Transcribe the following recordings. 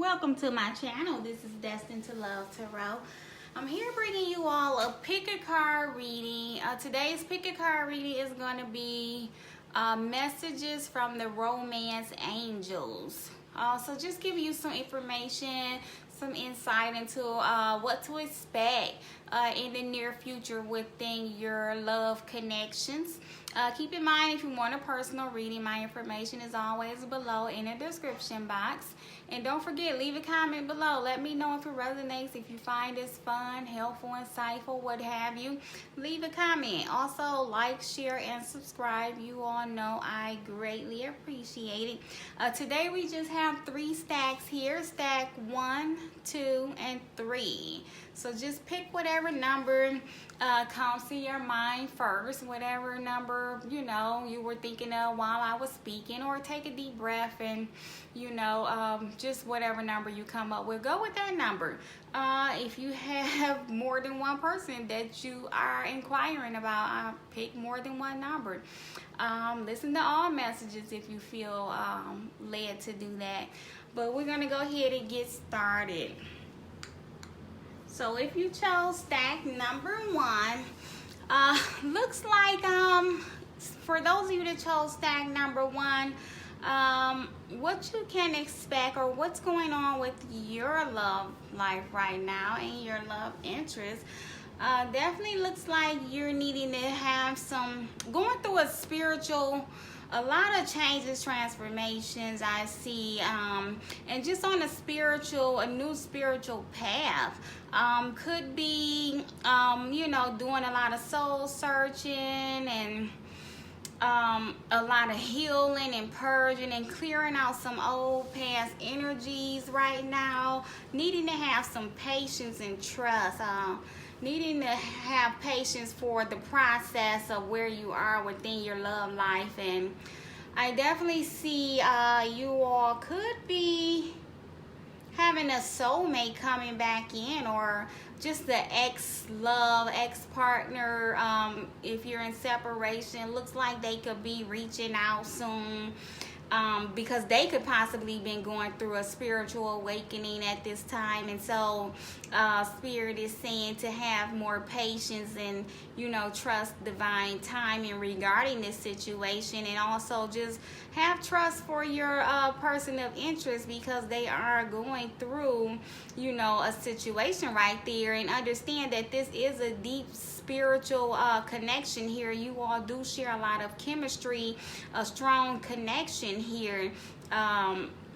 Welcome to my channel. This is Destined to Love Tarot. I'm here bringing you all a pick a card reading. Today's pick a card reading is going to be messages from the romance angels. So just give you some information, some insight into what to expect in the near future within your love connections. Keep in mind, if you want a personal reading, my information is always below in the description box. And don't forget, leave a comment below. Let me know if it resonates, if you find this fun, helpful, insightful, what have you. Leave a comment. Also, like, share, and subscribe. You all know I greatly appreciate it. Today, we just have 3 stacks here. Stack 1, 2, and 3. So just pick whatever number comes to your mind first. Whatever number, you were thinking of while I was speaking. Or take a deep breath and, just whatever number you come up with, go with that number. If you have more than one person that you are inquiring about, pick more than one number. Listen to all messages if you feel led to do that. But we're going to go ahead and get started. So if you chose stack number 1, looks like for those of you that chose stack number 1, what you can expect or what's going on with your love life right now and your love interest, definitely looks like you're needing to have going through a lot of changes, transformations I see, and just on a new spiritual path. Could be, doing a lot of soul searching and a lot of healing and purging and clearing out some old past energies right now. Needing to have some patience and trust. Needing to have patience for the process of where you are within your love life. And I definitely see you all could be having a soulmate coming back in, or just the ex-partner. If you're in separation, looks like they could be reaching out soon. Because they could possibly been going through a spiritual awakening at this time. And so Spirit is saying to have more patience and, trust divine timing regarding this situation. And also just have trust for your person of interest, because they are going through, a situation right there. And understand that this is a deep spiritual connection here. You all do share a lot of chemistry, a strong connection here.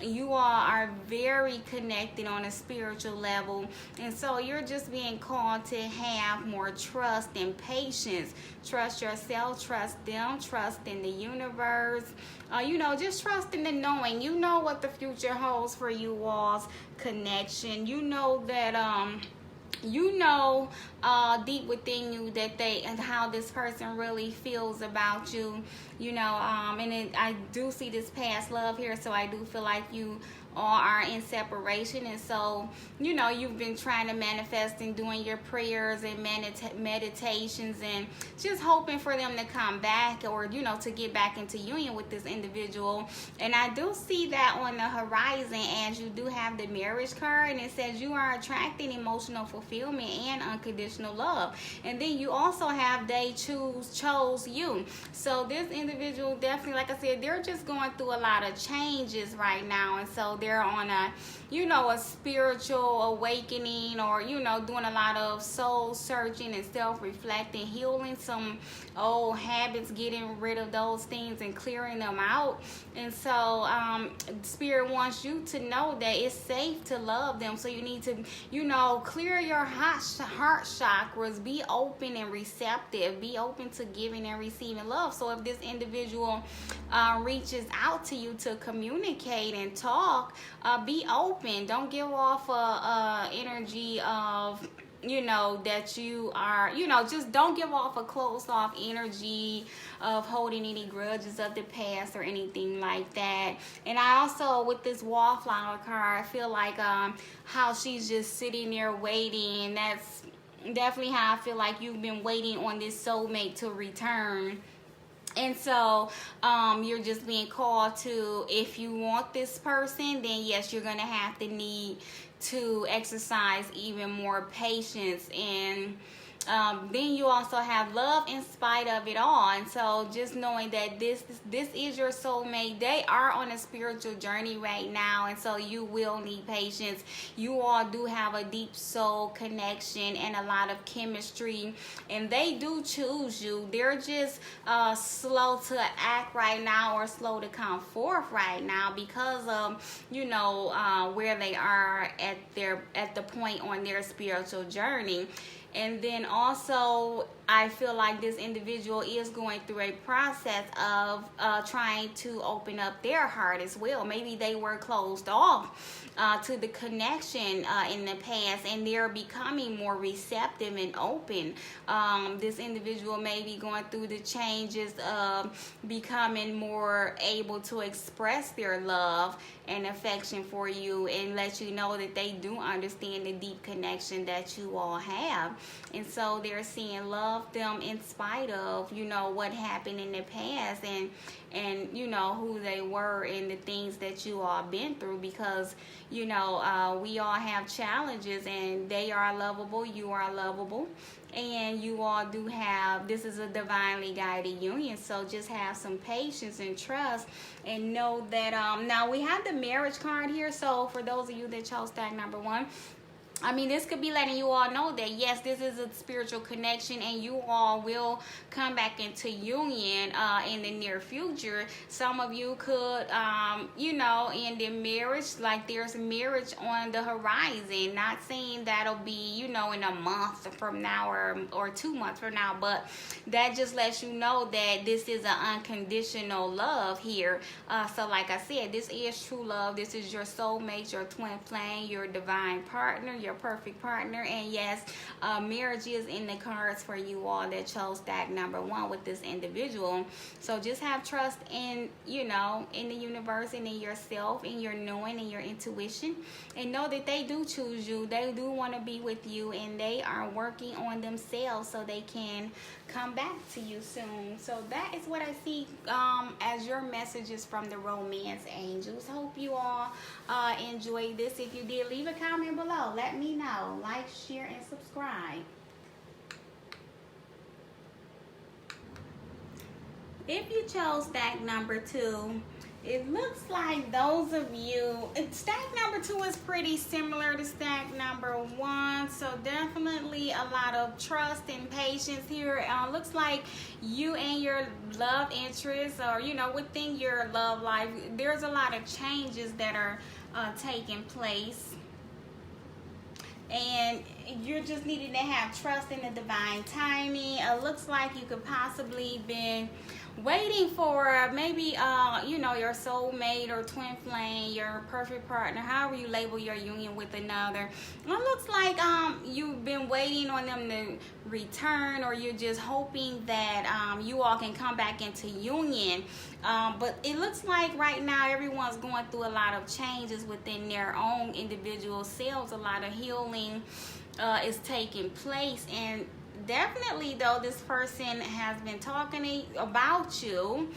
You all are very connected on a spiritual level, and so you're just being called to have more trust and patience. Trust yourself, trust them, trust in the universe. Just trust in the knowing. You know what the future holds for you all's connection. You know that deep within you and how this person really feels about you, I do see this past love here, so I do feel like you all are in separation. And so, you've been trying to manifest and doing your prayers and meditations and just hoping for them to come back, or, to get back into union with this individual. And I do see that on the horizon, as you do have the marriage card, and it says you are attracting emotional fulfillment and unconditional love. And then you also have they chose you. So this individual definitely, like I said, they're just going through a lot of changes right now. And so they're on a spiritual awakening, or, doing a lot of soul searching and self-reflecting, healing some old habits, getting rid of those things and clearing them out. And so Spirit wants you to know that it's safe to love them. So you need to, clear your heart chakras, be open and receptive, be open to giving and receiving love. So if this individual reaches out to you to communicate and talk, be open. Don't give off a energy of, that you are, just don't give off a closed off energy of holding any grudges of the past or anything like that. And I also, with this wallflower card, I feel like how she's just sitting there waiting, and that's definitely how I feel like you've been waiting on this soulmate to return. And so you're just being called to, if you want this person, then yes, you're gonna have to need to exercise even more patience. And then you also have love in spite of it all. And so just knowing that this is your soulmate. They are on a spiritual journey right now, and so you will need patience. You all do have a deep soul connection and a lot of chemistry, and they do choose you. They're just slow to act right now, or slow to come forth right now, because of where they are at the point on their spiritual journey. And then also, I feel like this individual is going through a process of trying to open up their heart as well. Maybe they were closed off to the connection in the past, and they're becoming more receptive and open. This individual may be going through the changes of becoming more able to express their love and affection for you, and let you know that they do understand the deep connection that you all have. And so they're seeing love them in spite of what happened in the past, and who they were and the things that you all been through, because we all have challenges, and they are lovable, you are lovable, and you all do have, this is a divinely guided union. So just have some patience and trust, and know that now we have the marriage card here. So for those of you that chose stack number 1, I mean, this could be letting you all know that, yes, this is a spiritual connection, and you all will come back into union in the near future. Some of you could, end in marriage, like there's marriage on the horizon. Not saying that'll be, in a month from now or 2 months from now, but that just lets you know that this is an unconditional love here. So like I said, this is true love. This is your soulmate, your twin flame, your divine partner, your perfect partner. And yes, marriage is in the cards for you all that chose stack number 1 with this individual. So just have trust in in the universe and in yourself, in your knowing and your intuition, and know that they do choose you. They do want to be with you, and they are working on themselves so they can come back to you soon. So that is what I see as your messages from the romance angels. Hope you all enjoyed this. If you did, leave a comment below. Let me know. Like, share, and subscribe. If you chose stack number 2, it looks like those of you, stack number 2 is pretty similar to stack number 1, so definitely a lot of trust and patience here. Looks like you and your love interest, or within your love life, there's a lot of changes that are taking place, and you're just needing to have trust in the divine timing. Looks like you could possibly been waiting for maybe your soulmate or twin flame, your perfect partner, however you label your union with another. It looks like you've been waiting on them to return, or you're just hoping that you all can come back into union. But it looks like right now everyone's going through a lot of changes within their own individual selves. A lot of healing is taking place, and definitely though, this person has been talking about you,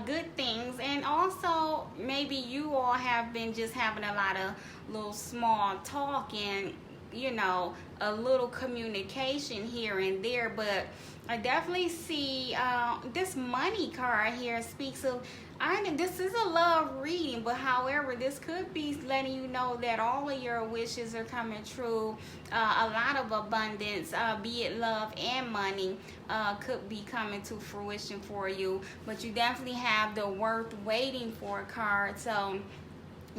good things, and also maybe you all have been just having a lot of little small talk and a little communication here and there. But I definitely see this money card here speaks of, this is a love reading, but however, this could be letting you know that all of your wishes are coming true. A lot of abundance, be it love and money, could be coming to fruition for you. But you definitely have the worth waiting for card. So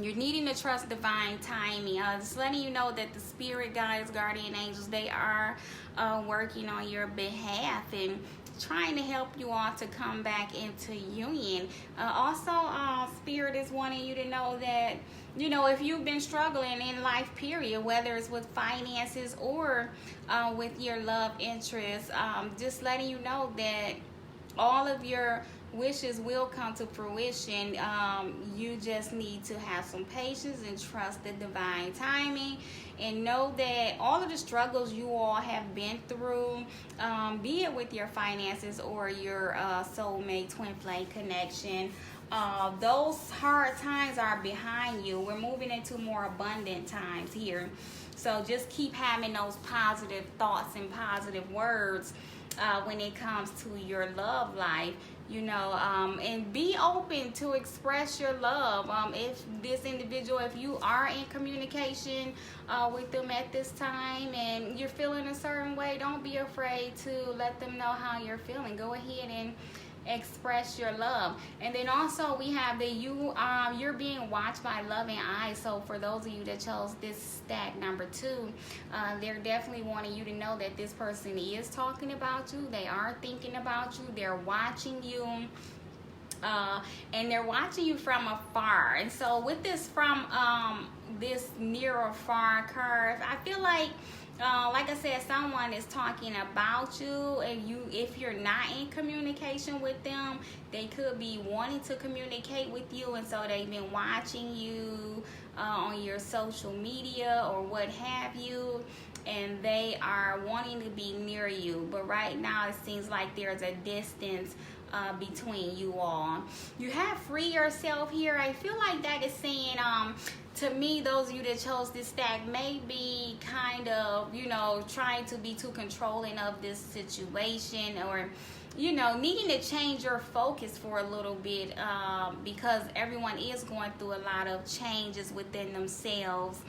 you're needing to trust divine timing. Just letting you know that the spirit guides, guardian angels, they are working on your behalf and trying to help you all to come back into union. Also, spirit is wanting you to know that, if you've been struggling in life, period, whether it's with finances or with your love interest, just letting you know that all of your wishes will come to fruition. You just need to have some patience and trust the divine timing, and know that all of the struggles you all have been through, be it with your finances or your soulmate twin flame connection, those hard times are behind you. We're moving into more abundant times here. So just keep having those positive thoughts and positive words when it comes to your love life, and be open to express your love. If this individual, if you are in communication with them at this time and you're feeling a certain way, don't be afraid to let them know how you're feeling. Go ahead and express your love. And then also we have that you're being watched by loving eyes. So for those of you that chose this stack number 2, they're definitely wanting you to know that this person is talking about you. They are thinking about you. They're watching you. And they're watching you from afar. And so with this from this near or far curve, I feel like I said, someone is talking about you, and if you're not in communication with them, they could be wanting to communicate with you, and so they've been watching you on your social media or what have you, and they are wanting to be near you. But right now it seems like there's a distance between you all. You have free yourself here. I feel like that is saying, to me, those of you that chose this stack may be kind of, trying to be too controlling of this situation, or, needing to change your focus for a little bit, because everyone is going through a lot of changes within themselves.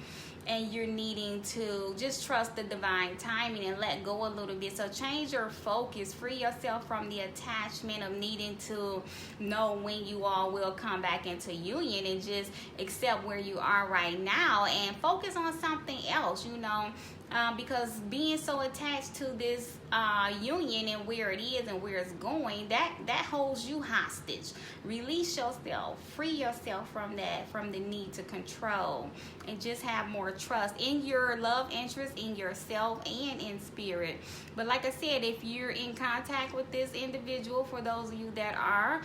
And you're needing to just trust the divine timing and let go a little bit. So change your focus, free yourself from the attachment of needing to know when you all will come back into union, and just accept where you are right now and focus on something else, because being so attached to this union and where it is and where it's going, that holds you hostage. Release yourself, free yourself from that, from the need to control, and just have more trust in your love interest, in yourself, and in spirit. But like I said, if you're in contact with this individual, for those of you that are,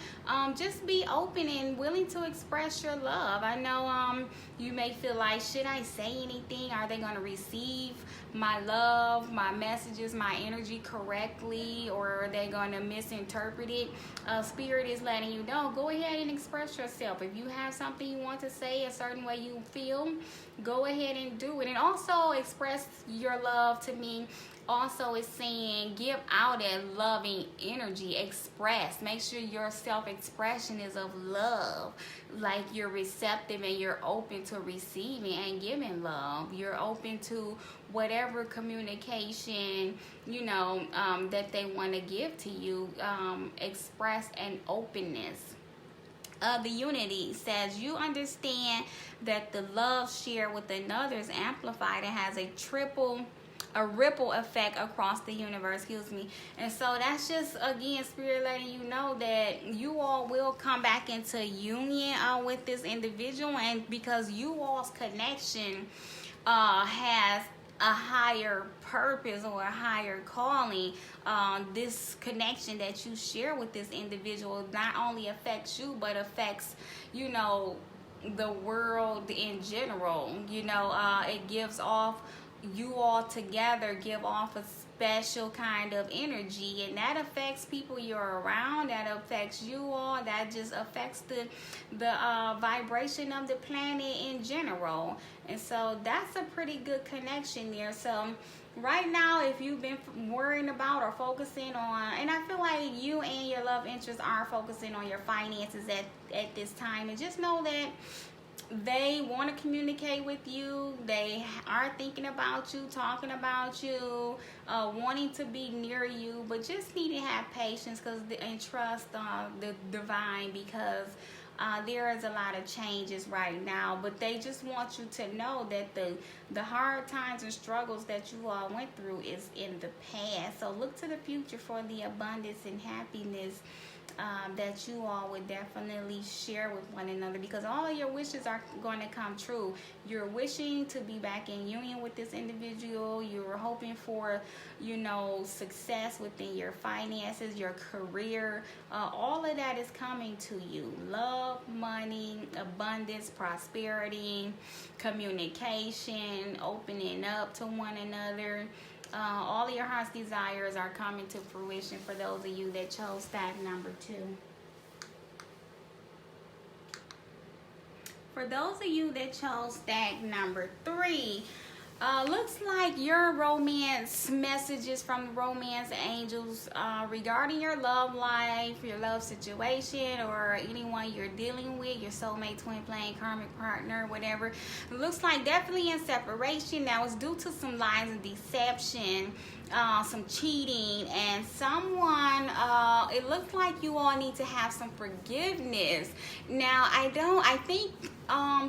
just be open and willing to express your love. I know you may feel like, should I say anything? Are they going to receive my love, my messages, my energy correctly, or are they going to misinterpret it? Spirit is letting you know, go ahead and express yourself. If you have something you want to say, a certain way you feel, go ahead and do it. And also express your love to me. Also is saying, give out that loving energy. Express. Make sure your self-expression is of love. Like you're receptive and you're open to receiving and giving love. You're open to whatever communication, that they want to give to you. Express an openness. The unity says you understand that the love shared with another is amplified and has a ripple effect across the universe, and so that's just, again, Spirit letting you know that you all will come back into union with this individual, and because you all's connection has a higher purpose or a higher calling, this connection that you share with this individual not only affects you, but affects, the world in general. It gives off, you all together give off a special kind of energy, and that affects people you're around, that affects you all, that just affects the vibration of the planet in general. And so that's a pretty good connection there. So right now, if you've been worrying about or focusing on, and I feel like you and your love interest are focusing on your finances at this time, and just know that they want to communicate with you. They are thinking about you, talking about you, wanting to be near you, but just need to have patience and trust the divine, because there is a lot of changes right now. But they just want you to know that the hard times and struggles that you all went through is in the past. So look to the future for the abundance and happiness that you all would definitely share with one another, because all of your wishes are going to come true. You're wishing to be back in union with this individual. You're hoping for, you know, success within your finances, your career. All of that is coming to you. Love, money, abundance, prosperity, communication, opening up to one another. All of your heart's desires are coming to fruition for those of you that chose stack number 2. For those of you that chose stack number 3, looks like your romance messages from the romance angels regarding your love life, your love situation, or anyone you're dealing with, your soulmate, twin flame, karmic partner, whatever. It looks like definitely in separation. Now it's due to some lies and deception, some cheating, and someone, it looks like you all need to have some forgiveness. Now I think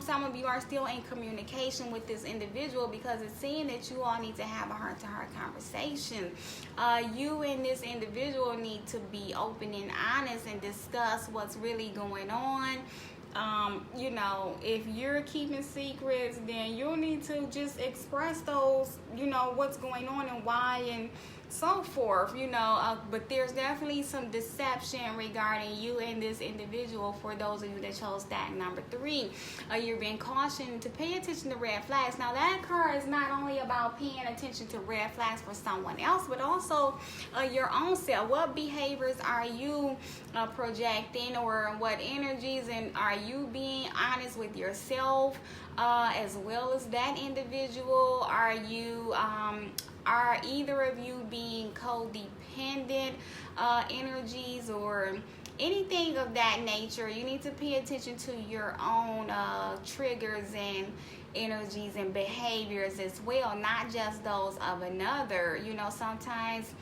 some of you are still in communication with this individual, because it's saying that you all need to have a heart-to-heart conversation. You and this individual need to be open and honest and discuss what's really going on. You know, if you're keeping secrets, then you'll need to just express those, you know, what's going on and why and so forth, you know. But there's definitely some deception regarding you and this individual for those of you that chose stack number 3. You're being cautioned to pay attention to red flags. Now that card is not only about paying attention to red flags for someone else, but also your own self. What behaviors are you projecting, or what energies, and are you being honest with yourself as well as that individual? Are you are either of you being codependent energies or anything of that nature? You need to pay attention to your own triggers and energies and behaviors as well, not just those of another. You know, sometimes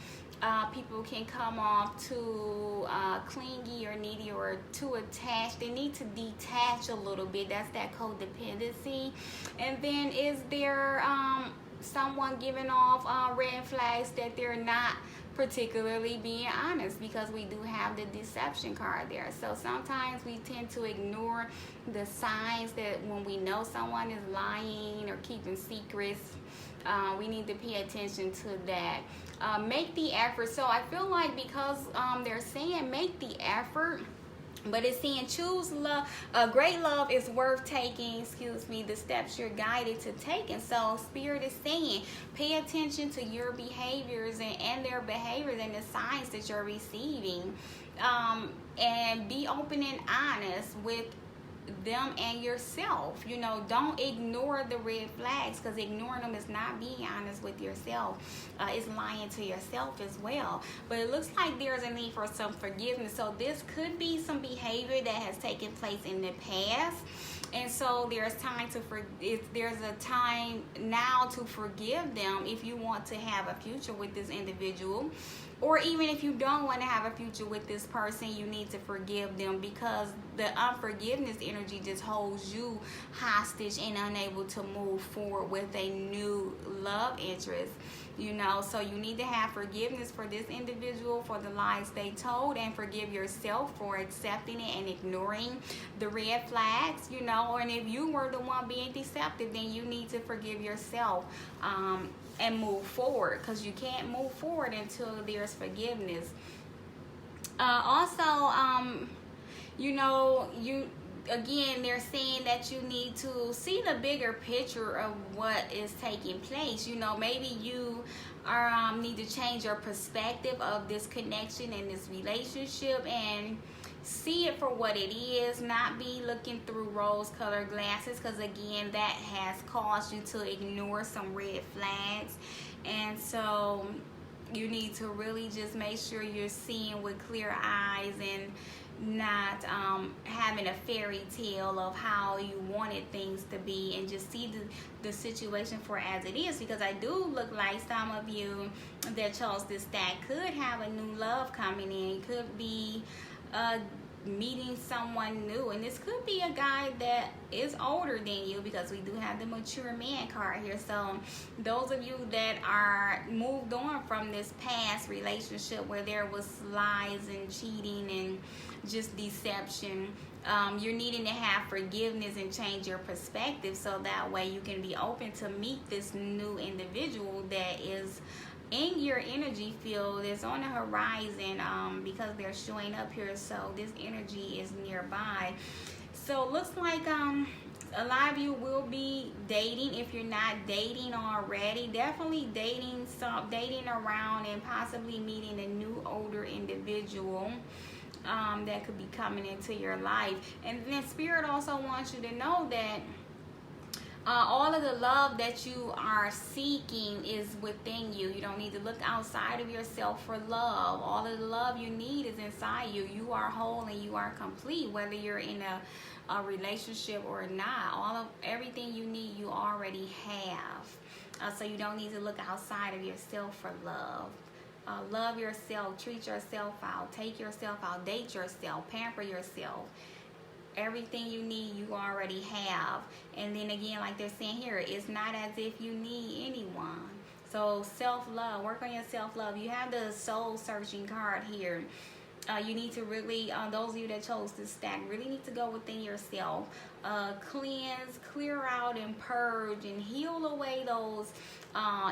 people can come off too clingy or needy or too attached. They need to detach a little bit. That's that codependency. And then is there someone giving off red flags that they're not particularly being honest, because we do have the deception card there. So sometimes we tend to ignore the signs that when we know someone is lying or keeping secrets, we need to pay attention to that. Make the effort. So I feel like because they're saying make the effort, but it's saying choose love. Great love is worth taking, the steps you're guided to take. And so Spirit is saying pay attention to your behaviors and their behaviors and the signs that you're receiving. And be open and honest with them and yourself. You know, don't ignore the red flags, because ignoring them is not being honest with yourself. It's lying to yourself as well. But it looks like there's a need for some forgiveness. So this could be some behavior that has taken place in the past, and so there's a time now to forgive them if you want to have a future with this individual. Or even if you don't want to have a future with this person, you need to forgive them, because the unforgiveness energy just holds you hostage and unable to move forward with a new love interest. You know, so you need to have forgiveness for this individual for the lies they told, and forgive yourself for accepting it and ignoring the red flags, you know. And if you were the one being deceptive, then you need to forgive yourself and move forward, because you can't move forward until there's forgiveness. You know, again, they're saying that you need to see the bigger picture of what is taking place. You know, maybe you need to change your perspective of this connection and this relationship, and see it for what it is, not be looking through rose-colored glasses, because again, that has caused you to ignore some red flags. And so you need to really just make sure you're seeing with clear eyes and not having a fairy tale of how you wanted things to be, and just see the situation for as it is. Because I do look like some of you that chose this stack could have a new love coming in, could be meeting someone new, and this could be a guy that is older than you, because we do have the mature man card here. So those of you that are moved on from this past relationship where there was lies and cheating and just deception, you're needing to have forgiveness and change your perspective, so that way you can be open to meet this new individual that is in your energy field, is on the horizon, because they're showing up here. So this energy is nearby. So it looks like a lot of you will be dating. If you're not dating already, definitely dating around and possibly meeting a new older individual that could be coming into your life. And then Spirit also wants you to know that all of the love that you are seeking is within you. You don't need to look outside of yourself for love. All of the love you need is inside you. You are whole and you are complete, whether you're in a relationship or not. Everything you need, you already have. So you don't need to look outside of yourself for love. Love yourself, treat yourself out, take yourself out, date yourself, pamper yourself. Everything you need, you already have. And then again, like they're saying here, it's not as if you need anyone. So self-love, work on your self-love. You have the soul searching card here. You need to really, those of you that chose this stack, really need to go within yourself. Cleanse, clear out, and purge, and heal away those,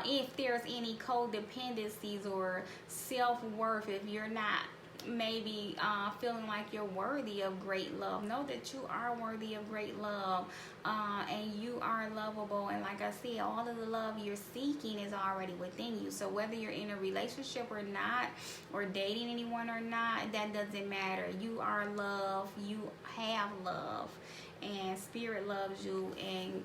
if there's any codependencies or self-worth. If you're not maybe feeling like you're worthy of great love, know that you are worthy of great love, and you are lovable. And like I said, all of the love you're seeking is already within you. So whether you're in a relationship or not, or dating anyone or not, that doesn't matter. You are love, you have love, and Spirit loves you, and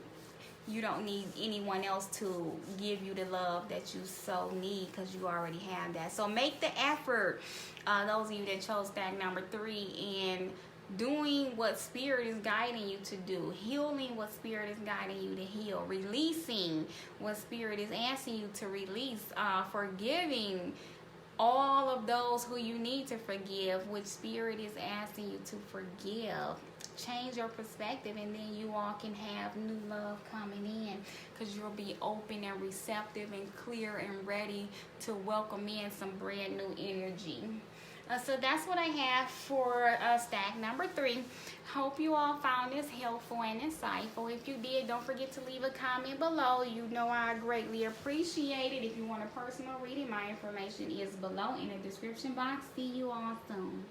you don't need anyone else to give you the love that you so need, because you already have that. So make the effort, those of you that chose stack number 3, in doing what Spirit is guiding you to do, healing what Spirit is guiding you to heal, releasing what Spirit is asking you to release, forgiving all of those who you need to forgive, which Spirit is asking you to forgive. Change your perspective, and then you all can have new love coming in, because you'll be open and receptive and clear and ready to welcome in some brand new energy. So that's what I have for stack number 3. Hope you all found this helpful and insightful. If you did, don't forget to leave a comment below. You know I greatly appreciate it. If you want a personal reading, my information is below in the description box. See you all soon.